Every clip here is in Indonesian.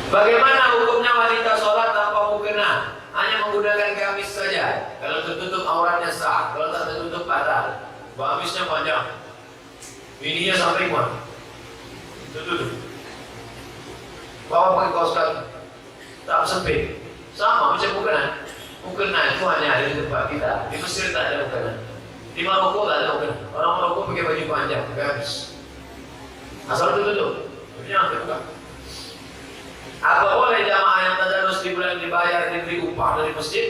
Bagaimana hukumnya wanita sholat tanpa mukena? Hanya menggunakan gamis saja. Kalau tertutup auratnya sah, kalau tak tertutup batal. Gamisnya panjang, ininya sampai mana? Tertutup. Bawa pakai kaos kaki, tak sempit. Sama macam mukena. Mukena itu hanya ada di tempat kita. Di Mesir tak ada mukena. Di Maroko tak ada mukena. Orang Maroko pakai baju panjang, gamis. Asal tertutup, jangan terbuka. Apa boleh jamaah yang tadarus di bulan dibayar diberi upah dari masjid?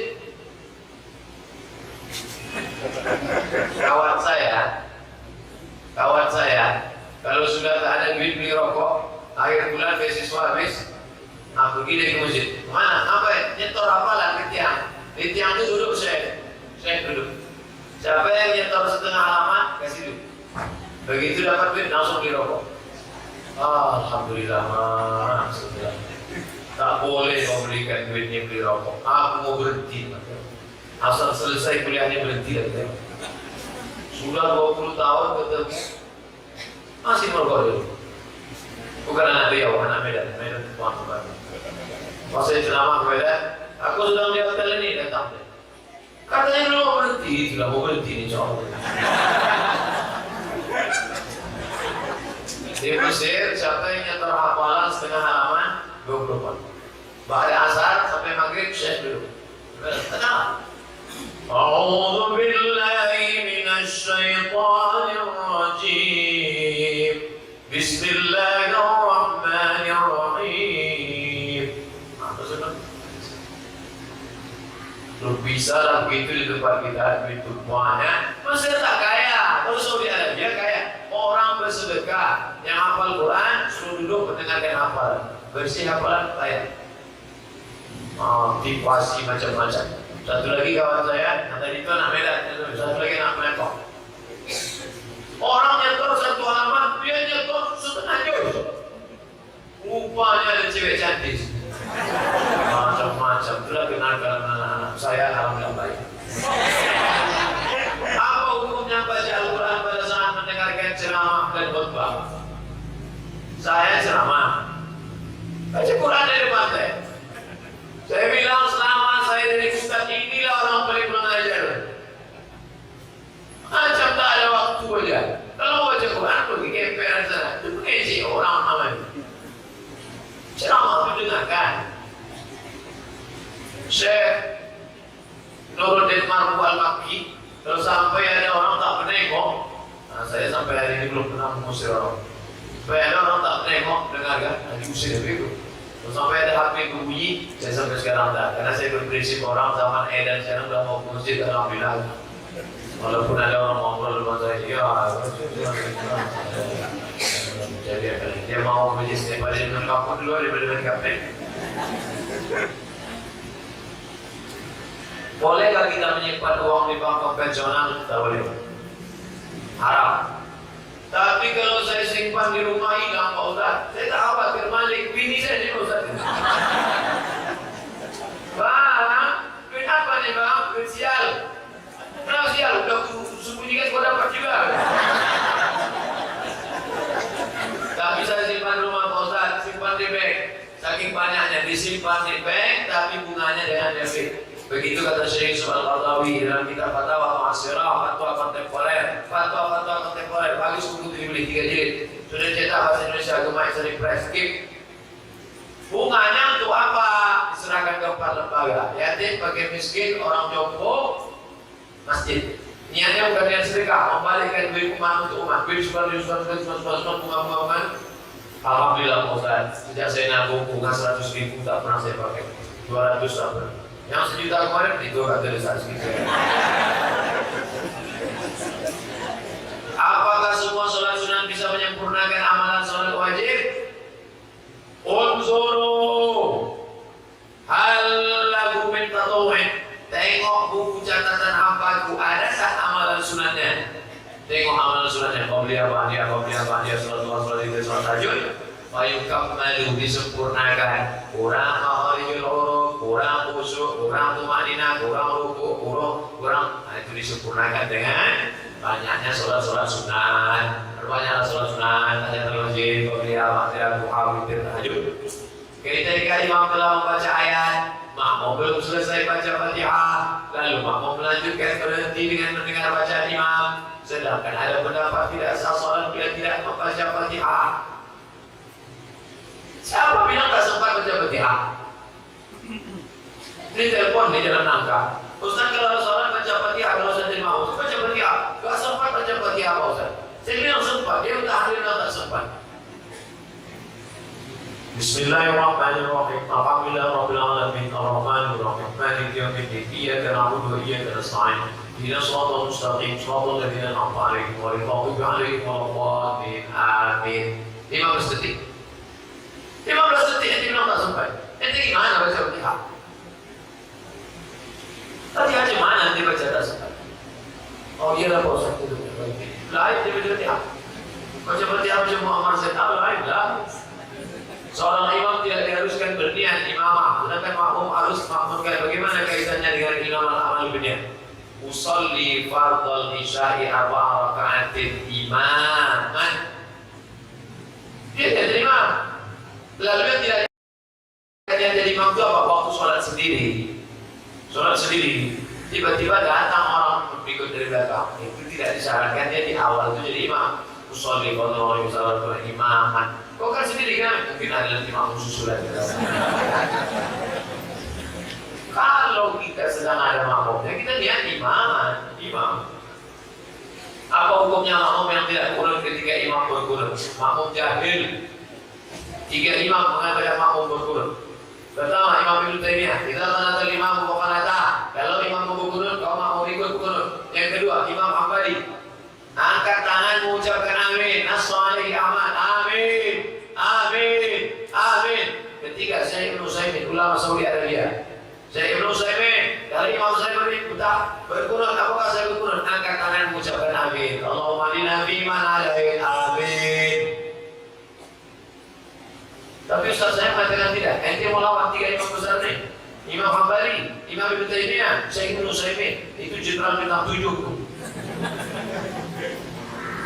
Kawan saya, kalau sudah tak ada duit beli rokok, akhir bulan beasiswa habis, pergi dari masjid. Mana? Apa ya? Nyetor hafalan ke tiang. Di tiang itu duduk saya duduk. Siapa yang nyetor setengah halaman, kasih duit. Begitu dapat duit, langsung beli rokok. Alhamdulillah, alhamdulillah. Tak boleh memberikan duitnya beli rokok. Aku mau berhenti. Asal selesai kuliahnya berhenti lagi. Sudah 20 tahun ketemu, masih merokok dulu. Bukan anak Riau, anak Medan Tuan Tuan. Pas saya ceramah ke Medan, aku sedang di hotel ini datang. Katanya dulu mau berhenti, sudah mau berhenti insya Allah. Di Mesir, siapa yang nyetor hafalan setengah halaman 24. Bahkan asar sampai maghrib saya dulu. Tenang. A'udzu billahi minasy syaithanir rajim. Bismillahirrahmanirrahim. Apa sudah? Lu bisa lah begitu di tempat kita begitu banyak. Mesir tak kaya, kalau Saudi Arabia kaya. Orang bersedekah yang hafal Quran suruh duduk mendengarkan hafalan. Bersih hafalan kaya. Tipasi macam-macam. Satu lagi kawan saya, yang tadi itu anak Medan, satu lagi anak Melekong. Orang nyetor satu halaman, dia nyetor setengah juz. Rupanya ada cewek cantik. Macam-macam. Itulah kenakalan anak-anak saya, alhamdulillah baik. Apa hukumnya baca Al-Quran pada saat mendengarkan ceramah dan khutbah? Saya ceramah, baca Quran dari pantai. Saya bilang selama saya dari Ustaz inilah orang paling mengajar. Macam tak ada waktu aja. Kalau baca Quran pergi ke MPR sana, itu mengisi orang namanya. Ceramah itu dengarkan. Syekh Nuruddin Marfu Al-Makki, kalau sampai ada orang tak menengok, saya sampai hari ini belum pernah mengusir orang. Sampai ada orang tak menengok, dengarkan, diusir begitu. Sampai ada HP berbunyi, saya sampai sekarang tak. Karena saya berprinsip orang zaman edan sekarang sudah mau ke masjid, alhamdulillah. Walaupun ada orang ngobrol dengan saya, jadi dia mau masjid daripada dengan kampung dulu daripada dengan kafe. Bolehkah kita menyimpan uang di bank konvensional? Tak boleh. Haram. Tapi kalau saya simpan di rumah hilang Pak Ustaz, saya tak khawatir malik, bini saya ni Pak Ustaz. Bang, duit apa ni bang? Duit sial. Kenapa sial? Udah sembunyikan kau dapat juga. Tak bisa simpan rumah Pak Ustaz, simpan di bank. Saking banyaknya disimpan di bank, tapi bunganya jangan debit. Begitu kata Syekh Soal Qardawi dalam kitab Fatwa Mu'asirah, fatwa kontemporer, fatwa kontemporer, bagus buku itu dibeli 3 jilid. Sudah cetak bahasa Indonesia, Gemah Isari Press, skip. Bunganya untuk apa? Diserahkan ke 4 lembaga. Yatim, fakir miskin, orang jompo, masjid. Niatnya bukan niat sedekah, membalikkan duit umat untuk umat. Duit surat bunga-bunga. Alhamdulillah Pak Ustaz, sejak saya nabung bunga 100.000 tak pernah saya pakai. 200 tak pernah. Yang 1 juta kemarin itu kata realisasi. Apakah semua sholat sunat bisa menyempurnakan amalan sholat wajib? Unzuru hal lagu min tatawwu'in. Tengok buku catatan hafalku, ada tak amalan sunatnya? Tengok amalan sunatnya. Qabliyah, ba'diyah, sholat itu, sholat tahajud. Fayukam malu disempurnakan. Kurang maharijul huruf, kurang khusyuk, kurang tumanina, kurang ruku, kurang. Nah, itu disempurnakan dengan banyaknya sholat sunat. Banyaknya sholat sunat, ada terwajib, qabliyah, ba'diyah, duha, witir, tahajud. Ketika imam telah membaca ayat, makmum belum selesai baca Fatihah, lalu makmum melanjutkan berhenti dengan mendengar bacaan imam. Sedangkan ada pendapat tidak sah salat bila tidak membaca Fatihah. Siapa bilang tak sempat baca Fatihah? Ini telepon di jalan nangka. Ustaz kalau salat baca Fatihah, kalau saya jadi makmum baca Fatihah, tak sempat baca Fatihah Pak Ustaz. Saya bilang sempat, dia udah hadir tak sempat. Bismillahirrahmanirrahim. Alhamdulillahirabbil alamin. Arrahmanir rahim. Maliki yaumiddin. Iyyaka na'budu wa iyyaka nasta'in. Ihdinas siratal mustaqim. Siratal ladzina an'amta 'alaihim ghairil maghdubi 'alaihim waladdallin. Amin. 15 detik. 15 detik ente bilang tak sampai. Ente gimana baca Fatihah? Fatihah gimana ente baca tak sampai? Oh iya lah Pak Ustaz itu. Lain dia baca Fatihah. Baca Fatihah macam Muhammad Zaid lain lah. Seorang imam tidak diharuskan berniat imamah, sedangkan makmum harus makmumkan. Bagaimana kaitannya dengan imam al-amal berniat? Usolli fardal isya'i arba'a raka'atin imaman. Dia jadi imam. Lalu yang tidak jadi imam itu apa? Waktu sholat sendiri. Sholat sendiri. Tiba-tiba datang orang berikut dari belakang. Itu tidak disarankan dia di awal itu jadi imam. Usolli fardal isya'i imaman. Kau kan sendiri kan? Mungkin ada nanti makmum susulan. Kalau kita sedang ada makmumnya, kita lihat imam. Apa hukumnya makmum yang tidak kunut ketika imam berkunut? Makmum jahil. Jika imam mengatakan makmum berkunut. Pertama, Imam Ibnu Taimiyah, kita menata imam muqanata. Kalau imam berkunut, kau makmum ikut berkunut. Yang kedua, Imam Hambali. Angkat tangan mengucapkan amin. As-salih Ahmad. Amin. Amin. Amin. Ketiga, Syekh Ibnu Utsaimin, ulama Saudi Arabia. Syekh Ibnu Utsaimin, dari Imam Utsaimin berkunut, apakah saya berkunut? Angkat tangan mengucapkan amin. Allahumma lina fiman alaih. Amin. Tapi Ustaz saya mengatakan tidak. Ente mau lawan tiga imam besar ini. Imam Hambali, Imam Ibnu Taimiyah, Syekh Ibnu Utsaimin. Itu jenderal bintang 7.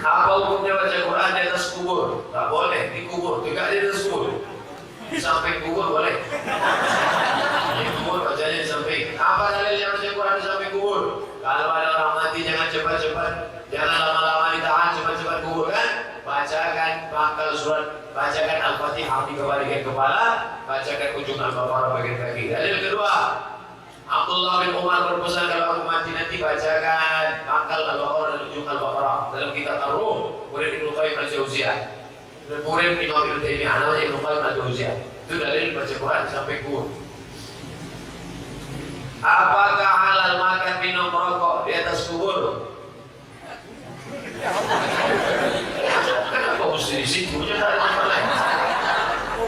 Apa hukumnya baca Quran di atas kubur? Tak boleh, di kubur, tidak di atas kubur. Di samping kubur boleh. Di kubur bacanya di samping. Apa dalilnya baca Quran di samping kubur? Kalau ada orang mati jangan cepat-cepat, jangan lama-lama ditahan, cepat-cepat kubur kan? Bacakan pangkal surat, bacakan Al-Fatihah di bagian kepala, bacakan ujung Al-Baqarah bagian kaki. Dalil kedua, Abdullah bin Umar berpesan kalau aku mati nanti bacakan pangkal Al-Baqarah dan ujung Al-Baqarah dalam kitab Ar-Ruh, murid Ibnu Qayyim Al-Jauziyah. Dan murid Imam Ibnu Taimiyah namanya Ibnu Qayyim Al-Jauziyah. Itu dalil baca Quran sampai kubur. Apakah halal makan minum rokok di atas kubur? Kenapa mesti di situ? Jangan apa lain.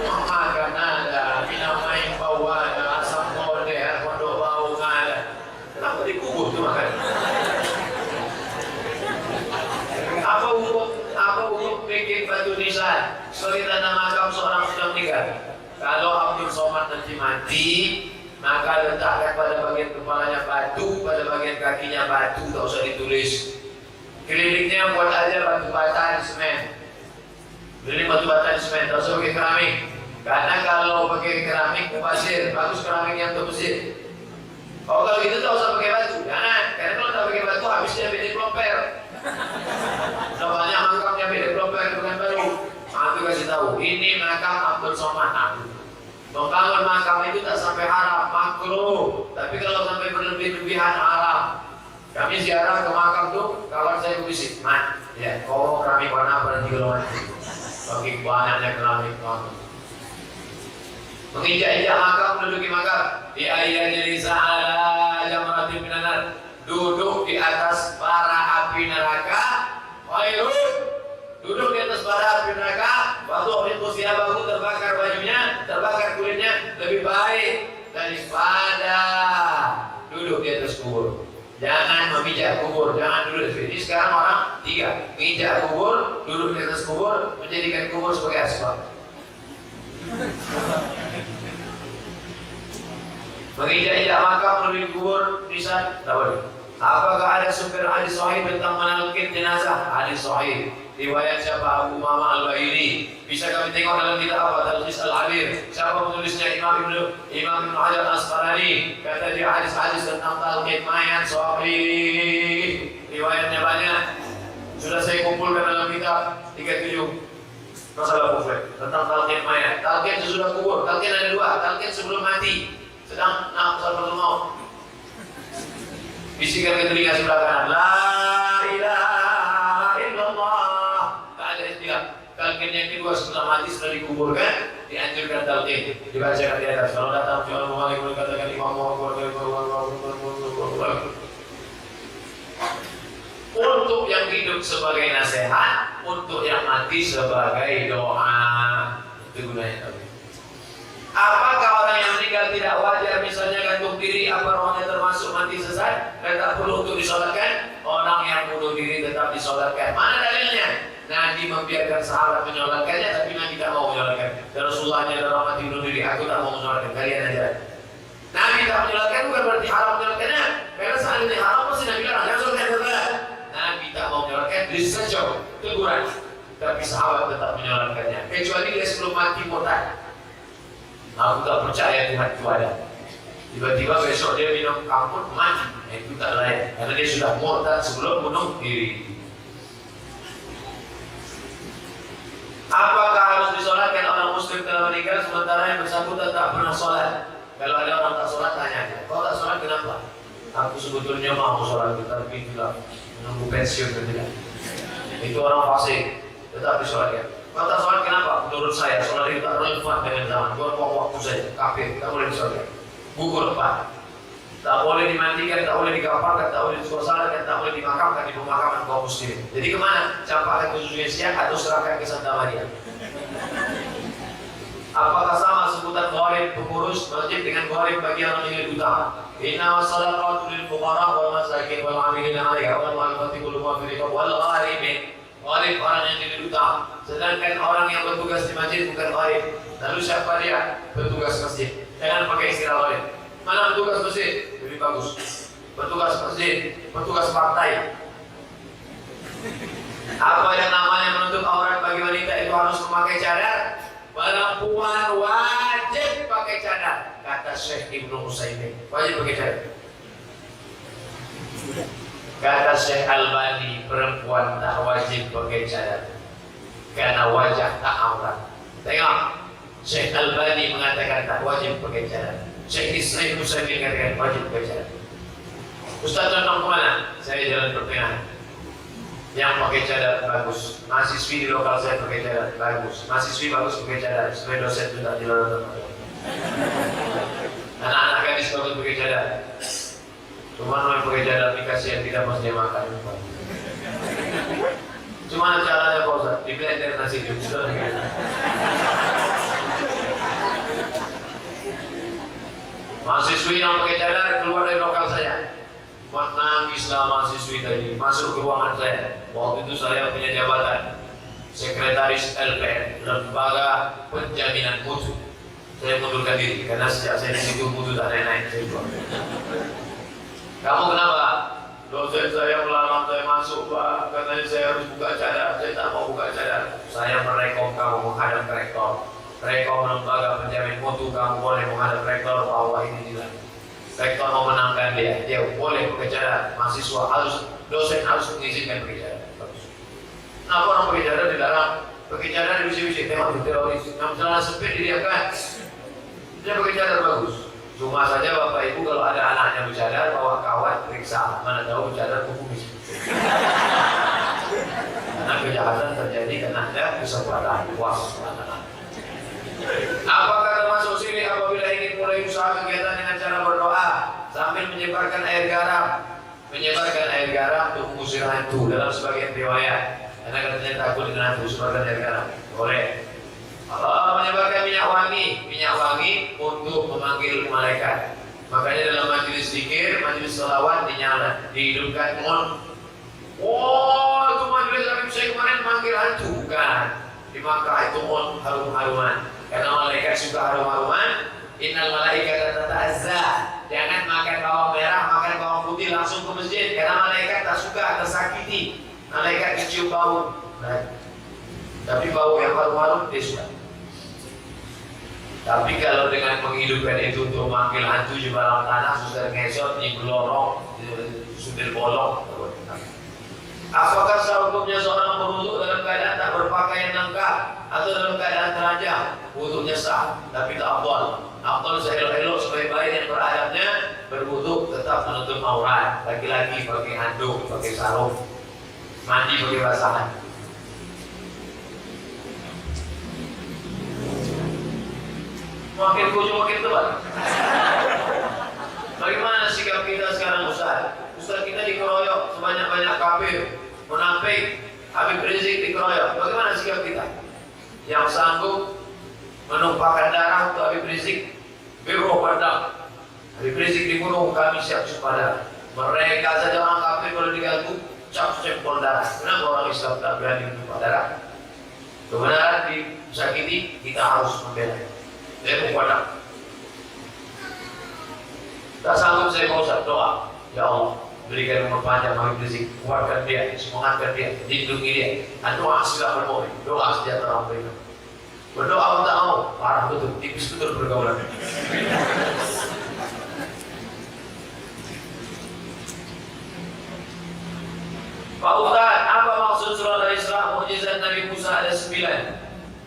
Makan ada, minum main bawah ada, asam model, kodok bau ada. Kenapa dikubur tu makan? Apa hukum bikin batu nisan sebagai tanda makam seorang sudah meninggal? Kalau Abdul Somad nanti mati, maka letakkan pada bagian kepalanya batu, pada bagian kakinya batu, tak usah ditulis. Kelilingnya buat aja batu bata di semen. Keliling batu bata di semen, tak usah pakai keramik. Karena kalau pakai keramik pasir, bagus keramik yang terpesir. Oh kalau gitu tak usah pakai batu, jangan. Karena kalau tak pakai batu habisnya beda klomper. Soalnya makamnya beda klomper bukan baru. Aku kasih tahu, ini makam Abdul Somad. Membangun makam itu tak sampai haram, makruh. Tapi kalau sampai berlebih-lebihan haram. Kami ziarah ke makam tuh, kawan saya berbisik, "Man, ya, kau keramik warna apa nanti kalau mati?" Bagi banyaknya keramik kamu. Menginjak-injak makam, menduduki makam. Di ayat jadi salah jamratin minanar. Duduk di atas bara api neraka. Wairun. Duduk di atas bara api neraka. Waktu itu siapaku terbakar bajunya, terbakar kulitnya lebih baik daripada duduk di atas kubur. Jangan memijak kubur, jangan duduk di situ. Ini sekarang orang 3, memijak kubur, duduk di atas kubur, menjadikan kubur sebagai asbab. Menginjak-injak makam menuju kubur bisa tak boleh. Apakah ada sumber hadis sahih tentang menalkin jenazah? Hadis sahih riwayat siapa Abu Umamah Al-Bahili, Bisa kami tengok dalam kitab apa? Talqis Al-Habir. Siapa penulisnya? Imam Ibnu Hajar Al-Asqalani. Kata dia hadis-hadis tentang talqin mayat sahih. Riwayatnya banyak. Sudah saya kumpulkan dalam kitab 37 masalah kufur tentang talqin mayat. Talqin sesudah kubur. Talqin ada dua. Talqin sebelum mati. Sedang nafsu maut. Bisikan ke telinga sebelah kanan. La ilaha illallah. Tak ada istilah. Talqin yang kedua setelah mati, setelah dikuburkan, dianjurkan talqin, dibacakan di atas. Kalau datang Tuhan Muhammad katakan Imam Muhammad. Untuk yang hidup sebagai nasihat, untuk yang mati sebagai doa. Itu gunanya talqin. Apakah orang yang meninggal tidak wajar misalnya gantung diri, apa rohnya termasuk mati sesat dan tak perlu untuk disolatkan? Orang yang bunuh diri tetap disolatkan. Mana dalilnya? Nabi membiarkan sahabat menyolatkannya, tapi Nabi tak mau menyolatkan. Dan Rasulullahnya dalam mati bunuh diri, aku tak mau menyolatkan. Kalian aja. Nabi tak menyolatkan bukan berarti haram menyolatkannya. Karena seandainya haram pasti Nabi bilang jangan sholatkan. Nabi tak mau menyolatkan, disejauh teguran. Tapi sahabat tetap menyolatkannya. Kecuali dia sebelum mati murtad. Aku tak percaya Tuhan itu ada. Tiba-tiba besok dia minum kampur mati. Itu tak layak. Karena dia sudah murtad sebelum bunuh diri. Apakah harus disolatkan orang muslim telah meninggal sementara yang bersangkutan tak pernah sholat? Kalau ada orang tak sholat, tanya aja. Kau tak sholat kenapa? Aku sebetulnya mau sholat, tapi tidak menunggu pensiun tidak. Itu orang fasik, tetap disolatkan. Kau tak sholat kenapa? Menurut saya sholat itu tak relevan dengan zaman. Buang waktu saja, kafir, tak boleh disolatkan. Gugur Pak. Tak boleh dimandikan, tak boleh dikafarkan, tak boleh disolatkan, tak boleh dimakamkan di pemakaman kaum muslimin. Jadi kemana? Campakkan ke Suzuki atau serahkan ke Santa Maria. Apakah sama sebutan gharib pengurus masjid dengan gharib bagi orang yang utama? Inna wassalatu lil fuqara wal masakin wal 'amilina 'alaiha wal mu'allafati qulubuhum fi riqab wal gharibin. Gharib orang yang jadi duta. Sedangkan orang yang bertugas di masjid bukan gharib. Lalu siapa dia? Bertugas masjid. Jangan pakai istilah gharib. Mana petugas masjid? Lebih bagus. Petugas masjid, petugas partai. Apa yang namanya menutup aurat bagi wanita itu harus memakai cadar? Perempuan wajib pakai cadar. Kata Syekh Ibnu Utsaimin, wajib pakai cadar. Kata Syekh Albani, perempuan tak wajib pakai cadar karena wajah tak aurat. Tengok, Syekh Albani mengatakan tak wajib pakai cadar. Syekh Ibnu Utsaimin katakan wajib pakai cadar. Ustaz contoh kemana? Saya jalan pertengahan. Yang pakai cadar bagus. Mahasiswi di lokal saya pakai cadar bagus. Mahasiswi bagus pakai cadar. Supaya dosen juga dilarang. Anak-anak gadis bagus pakai cadar. Cuma yang pakai cadar dikasih yang tidak mau dia makan. Cuma caranya Pak Ustaz, di blender nasi juga. Mahasiswi yang pakai cadar keluar dari lokal saya. Nangislah mahasiswi tadi masuk ke ruangan saya. Waktu itu saya punya jabatan sekretaris LPN, Lembaga Penjaminan Mutu. Saya mundurkan diri karena sejak saya di situ mutu tak naik-naik. Kamu kenapa? Dosen saya melarang saya masuk Pak, katanya saya harus buka cadar. Saya tak mau buka cadar. Saya merekom kamu menghadap rektor. Rektor Lembaga Penjamin Mutu, kamu boleh menghadap rektor bahwa ini tidak. Rektor mau menangkan dia boleh pakai cadar. Mahasiswa harus, dosen harus mengizinkan pakai cadar. Kenapa orang pakai cadar dilarang? Pakai cadar di bisi-bisi, tengok di teroris. Yang celana sempit didiamkan. Dia pakai cadar bagus. Cuma saja Bapak Ibu kalau ada anaknya bercadar, bawa kawan periksa. Mana tahu bercadar kumis. Karena kejahatan terjadi karena ada kesempatan. Apakah termasuk syirik apabila ingin mulai usaha kegiatan dengan cara berdoa sambil menyebarkan air garam? Menyebarkan air garam untuk mengusir hantu dalam sebagian riwayat. Karena katanya takut dengan hantu, sebarkan air garam. Boleh. Menyebarkan minyak wangi untuk memanggil malaikat. Makanya dalam majelis zikir, majelis sholawat dinyala, dihidupkan oh, itu majelis Habib saya kemarin manggil hantu. Bukan. Di Makkah itu harum-haruman. Karena malaikat suka harum-haruman. Innal malaikata tata'azza. Jangan makan bawang merah, makan bawang putih langsung ke masjid. Karena malaikat tak suka tersakiti. Malaikat kecium bau. Tapi bau yang harum-harum dia suka. Tapi kalau dengan menghidupkan itu untuk memanggil hantu di dalam tanah, sudah ngesot, di belorong, sudah bolong. Apakah hukumnya seorang berwudu dalam keadaan tak berpakaian lengkap atau dalam keadaan telanjang? Wudunya sah, tapi tak afdal. Afdal seelok-elok sebaik-baik yang beradabnya berwudu tetap menutup aurat. Laki-laki pakai handuk, pakai sarung, mandi pakai basahan. Makin kujung makin tebal. Bagaimana sikap kita sekarang Ustaz? Ustaz kita dikeroyok sebanyak-banyak kafir, munafik, Habib Rizik dikeroyok. Bagaimana sikap kita? Yang sanggup menumpahkan darah untuk Habib Rizik, biru padam. Habib Rizik dibunuh, kami siap sepada. Mereka saja orang kafir kalau diganggu, cap cempol darah. Kenapa orang Islam tak berani menumpah darah? Kebenaran disakiti, kita harus membela. Saya padam. Tak sanggup saya mau doa, ya Allah, berikan umur panjang Habib Rizik, kuatkan dia, semangatkan dia, lindungi dia. Dan doa silahkan mau, doa sejahtera mereka. Berdoa tak mau, parah betul, tipis betul pergaulan. Pak Ustaz, apa maksud surah Al-Isra mukjizat Nabi Musa ada 9?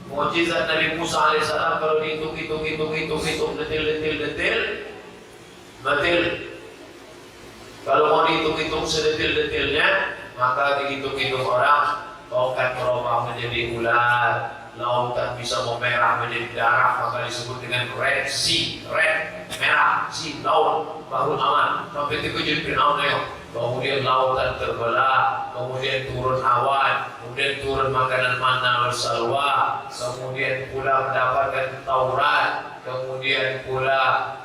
Mukjizat Nabi Musa alaihissalam kalau dihitung detil. Kalau mau dihitung sedetil-detilnya, maka dihitung orang, tongkat merubah menjadi ular, lautan bisa memerah menjadi darah, maka disebut dengan Red Sea, red, merah, sea, laut, baru aman. Sampai terkejut Fir'aun ayo. Kemudian lautan terbelah, kemudian turun awan, kemudian turun makanan manna bersalwa, kemudian pula mendapatkan Taurat, kemudian pula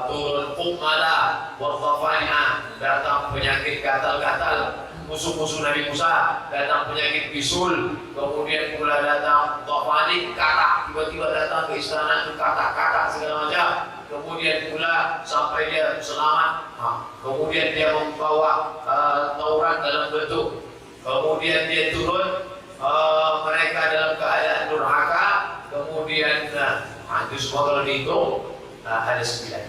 turun kumala, wartafanya, datang penyakit gatal-gatal, musuh-musuh Nabi Musa, datang penyakit bisul, kemudian pula datang tafani, katak, tiba-tiba datang ke istana itu katak-katak segala macam. Kemudian pula sampai dia selamat. Kemudian dia membawa Taurat dalam bentuk. Kemudian dia turun, mereka dalam keadaan durhaka. Kemudian itu semua kalau dihitung ada 9.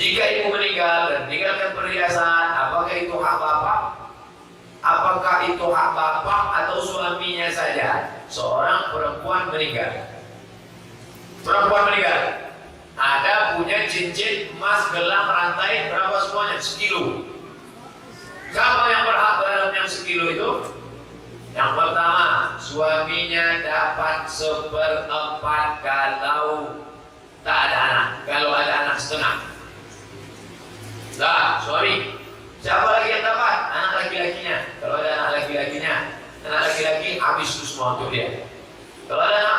Jika ibu meninggal dan meninggalkan perhiasan, apakah itu hak bapak? Apakah itu hak bapak atau suaminya saja? Seorang perempuan meninggal. Ada punya cincin emas, gelang, rantai, berapa semuanya? 1 kilo. Siapa yang berhak terhadap yang 1 kilo itu? Yang pertama, suaminya dapat 1/4 kalau tak ada anak. Kalau ada anak setengah. Nah, suami. Siapa lagi yang dapat? Anak laki-lakinya. Kalau ada anak laki-lakinya, anak laki-laki habis itu semua untuk dia. Kalau ada anak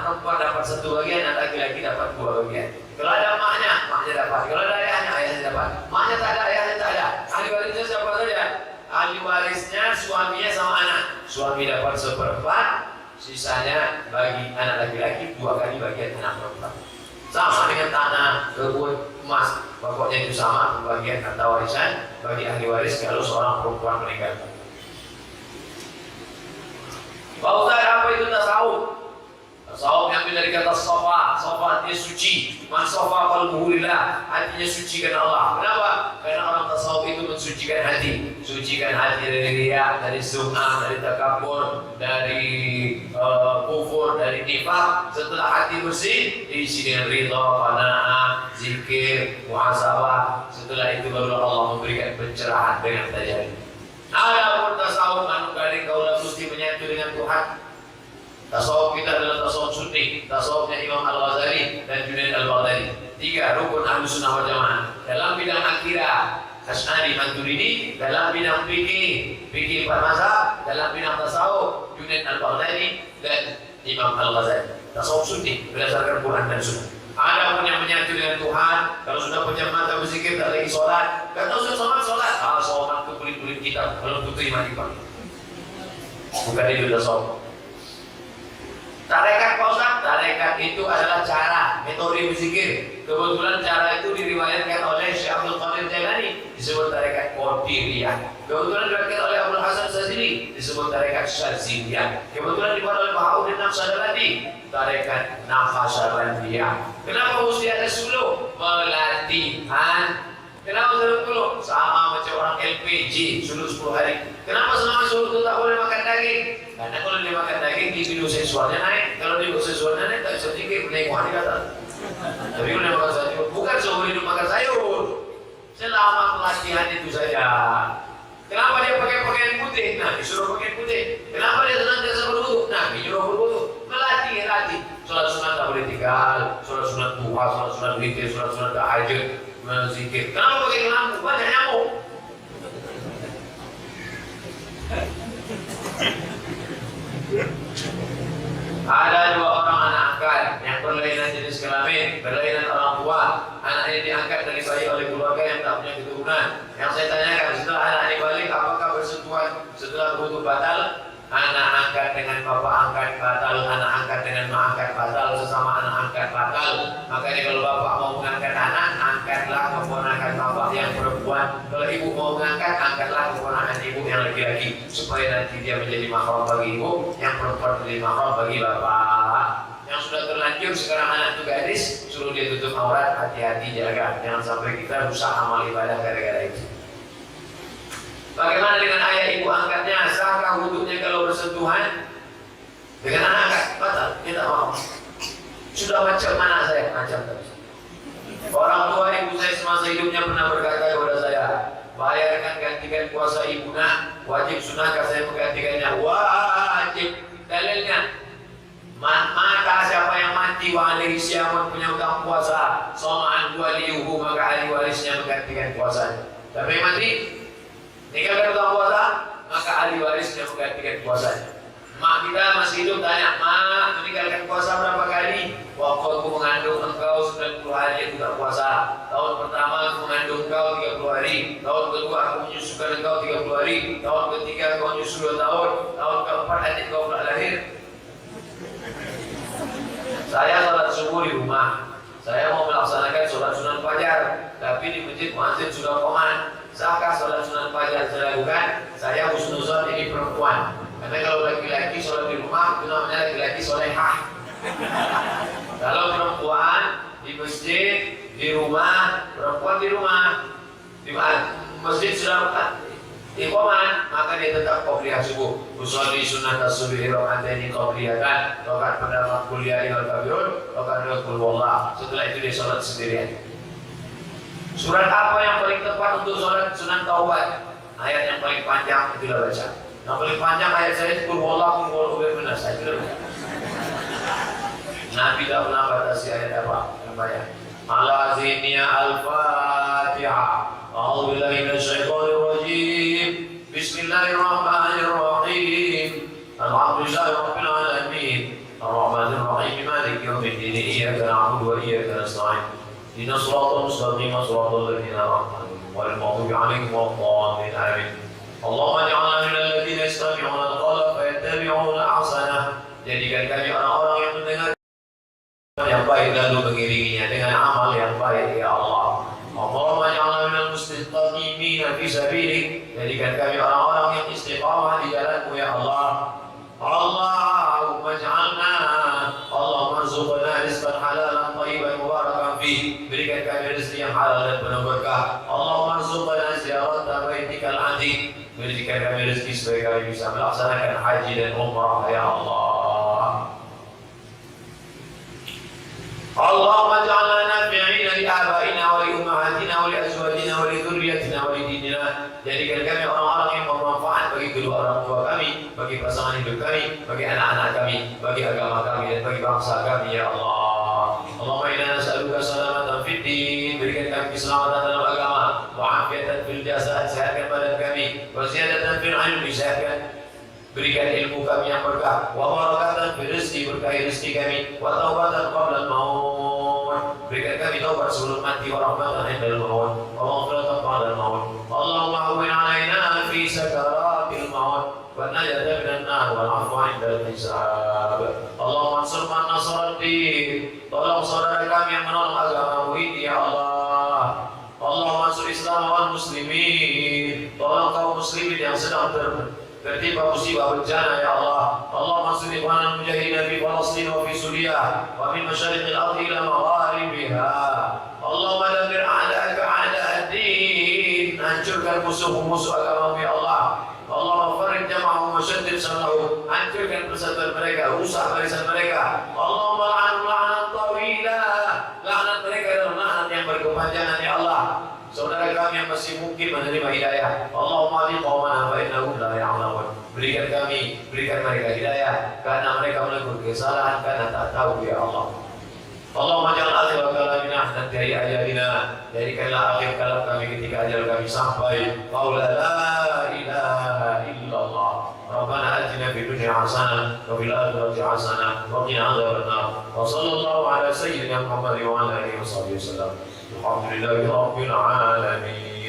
perempuan dapat 1 bagian, anak laki-laki dapat 2 bagian. Kalau ada maknya dapat. Kalau ada ayahnya dapat. Maknya tak ada, ayahnya tak ada. Ahli warisnya siapa saja? Ahli warisnya suaminya sama anak. Suami dapat 1/4, sisanya bagi anak laki-laki 2 kali bagian anak perempuan. Sama dengan tanah, kebun, emas, pokoknya itu sama bagian harta warisan bagi ahli waris kalau seorang perempuan meninggal. Pak Ustaz, apa itu tasawuf? Tasawuf yang dari kata sofa. Sofa artinya suci. Man sofa qalbuhulillah, artinya suci karena Allah. Kenapa? Karena orang tasawuf itu mensucikan hati. Sucikan hati dari riya, dari sum'ah, dari takabur, dari kufur, dari nifaq. Setelah hati bersih, diisi dengan ridha, qanaah, zikir, muhasabah. Setelah itu baru Allah memberikan pencerahan dengan tajalli. Adapun tasawuf anu garing kaulah mesti menyatu dengan Tuhan. Tasawuf kita adalah tasawuf sunni, tasawufnya Imam Al-Ghazali dan Junaid Al-Baghdadi. 3 rukun Ahlussunnah wal Jamaah. Dalam bidang akidah, Asy'ari Maturidi, dalam bidang fikih 4 mazhab, dalam bidang tasawuf, Junaid Al-Baghdadi dan Imam Al-Ghazali. Tasawuf sunni berdasarkan Quran dan Sunnah. Ada pun yang menyatu dengan Tuhan. Kalau sudah pejam mata berzikir, tak lagi sholat. Kata Ustaz, sholat. Sholat itu kulit-kulit kita. Kalau putri mati pak. Bukan itu dah sholat. Tarekat Pak Ustaz, tarekat itu adalah cara, metode berzikir. Kebetulan cara itu diriwayatkan oleh Syekh Abdul Qadir Jailani, disebut tarekat Qadiriyah. Kebetulan diriwayatkan oleh Abdul Hasan Sazili, disebut tarekat Syadziliyah. Kebetulan dibuat oleh Bahauddin Naqsyabandi, tarekat Naqsyabandiyah. Kenapa mesti ada suluk? Melatihan. Kenapa suluk dulu? Sama macam orang LPG, suluk 10 hari. Kenapa selama suluk itu tak boleh makan daging? Karena kalau dia makan daging, libido seksualnya naik. Kalau libido seksualnya naik, tak bisa dikit, menengok di atas. Tapi kalau dia makan sayur, bukan seumur hidup makan sayur. Selama pelatihan itu saja. Kenapa dia pakai pakaian putih? Nah, disuruh pakaian putih. Kenapa dia senantiasa berwudu? Nah, disuruh berwudu. Melatih. Sholat sunat tak boleh tinggal. Sholat sunat duha, sholat sunat witir, sholat sunat tahajud, zikir. Kenapa pakai lampu? Banyak nyamuk. Ada 2 orang anak angkat yang berlainan jenis kelamin, berlainan orang tua. Anaknya diangkat dari bayi oleh keluarga yang tak punya keturunan. Yang saya tanyakan, setelah anak dibalik, apakah bersentuhan setelah berwudu batal? Anak angkat dengan bapak angkat batal, anak angkat dengan mak angkat batal, sesama anak angkat batal. Makanya kalau bapak mau mengangkat anak, angkatlah keponakan bapak yang perempuan. Kalau ibu mau mengangkat, angkatlah keponakan ibu yang laki-laki, supaya nanti dia menjadi mahram bagi ibu, yang perempuan menjadi mahram bagi bapak. Yang sudah terlanjur sekarang anak itu gadis, suruh dia tutup aurat, hati-hati jaga, jangan sampai kita rusak amal ibadah gara-gara itu. Bagaimana dengan ayah ibu angkatnya? Sahkah wudhunya kalau bersentuhan dengan anak angkat? Batal, dia tak mau. Sudah macam mana saya? Macam tadi. Orang tua ibu saya semasa hidupnya pernah berkata kepada saya, bayarkan gantikan puasa ibu nak, wajib sunahkah saya menggantikannya? Wajib. Dalilnya, maka siapa yang mati wa alaihi syamun punya utang puasa, soma'an waliyuhu, maka ahli warisnya menggantikan puasanya. Tapi mati tinggalkan utang puasa, maka ahli warisnya menggantikan puasanya. Mak kita masih hidup tanya, mak meninggalkan puasa berapa kali? Waktu aku mengandung engkau 90 hari aku tak puasa. Tahun pertama aku mengandung engkau 30 hari. Tahun kedua aku menyusukan engkau 30 hari. Tahun ketiga kau menyusu 2 tahun. Tahun keempat adik kau pernah lahir. Saya sholat subuh di rumah. Saya mau melaksanakan sholat sunat fajar, tapi di masjid muadzin sudah qoman. Sahkah sholat sunat fajar saya lakukan? Saya husnuzon ini perempuan. Karena kalau laki-laki sholat di rumah itu namanya laki-laki solehah. Kalau perempuan di masjid, di rumah, perempuan di rumah, di masjid sudah iqaman, maka dia tetap qobliyah subuh. Usolli sunat as-subhi raka'ataini qobliyatan, rakaat pertama kuliah wal kafirun, rakaat kedua qul huwallah. Setelah itu dia sholat sendirian. Surat apa yang paling tepat untuk sholat sunat taubat? Ayat yang paling panjang itulah baca. Yang paling panjang ayat saya qul huwallahu benar saya itu. Nabi tidak pernah batasi ayat apa? Yang banyak. Ala zinniya al-Fatihah. A'udzu billahi minasyaitonir rajim. Bismillahirrahmanirrahim. Alhamdulillahi rabbil alamin. Ar-Rahmanir Rahim. Maliki yaumiddin. Iyyaka na'budu wa iyyaka nasta'in. Ihdinas siratal mustaqim, siratal ladzina an'amta 'alaihim ghairil maghdubi 'alaihim waladdallin. Amin. Allahumma ij'alna minal ladzina yastami'una al-qawla fayattabi'una ahsanah. Jadikan kami orang-orang yang mendengar yang baik lalu mengiringinya dengan amal yang baik, ya Allah. Allahumma ij'alna minal mustaqimina fi sabilik. Jadikan kami orang-orang yang istiqamah di jalan-Mu, ya Allah. Allahumma ij'alna, Allahumma rzuqna rizqan halalan thayyiban mubarakan fi. Berikan kami rezeki yang halal dan penuh berkah. Allahumma rzuqna ziyarata baitikal atiq. Berikan kami rezeki supaya kami bisa melaksanakan haji dan umrah, ya Allah. Allahumma ja'alna nafi'ina li abaina wa li ummahatina wa li azwajina wa li dhurriyyatina wa li dinina. Jadikan kami orang-orang yang bermanfaat bagi kedua orang tua kami, bagi pasangan hidup kami, bagi anak-anak kami, bagi agama kami dan bagi bangsa kami, ya Allah. Allahumma inna nas'aluka salamatan fid din. Berikan kami keselamatan dalam agama, wa afiatan fil jasad, sehatkan badan kami, wa ziyadatan fil ilmi, sehatkan berikan ilmu kami yang berkah, wa barakatan fil rizqi, berkahi rezeki kami, wa taubatan qabla al-maut. Berikan kami taubat sebelum mati, wa rahmatan indal maut, wa maghfiratan ba'da al-maut. Allahumma hawwin 'alaina fi sakaratil maut wa najata minan nar wal 'afwa 'inda al-hisab. Allahumma mansur man nasaraddin. Tolong saudara kami yang menolong agama ini ya Allah. Allah mansur Islam wal muslimin. Tolong kaum muslimin yang sedang tertimpa musibah bencana ya Allah. Allah mansur ikhwanal mujahidin fi Palestin wa fi Suriah wa min masyariqil ardi ila magharibiha. Allahumma dammir a'da'aka a'da'ad-din. Hancurkan musuh-musuh agama ya Allah. Allah farid jama'ahum wa syaddid sam'ahum. Hancurkan persatuan mereka, rusak barisan mereka. Allahumma la'anhum la'nan tawilah. Laknat mereka dalam laknat yang berkepanjangan ya Allah. Saudara kami yang masih mungkin menerima hidayah, Allahumma li qaumana fa innahum la ya'lamun. Berikan mereka hidayah karena mereka melakukan kesalahan karena tak tahu ya Allah. Allahumma ja'al akhir kalamina ahdan dari ajalina. Jadikanlah akhir kalam kami ketika ajal kami sampai. Qaula la ilaha illallah. Rabbana atina fid dunya hasanah wa fil akhirati hasanah wa qina adzabannar. Wa sallallahu ala sayyidina Muhammad wa ala alihi wasallam. Alhamdulillahi rabbil alamin.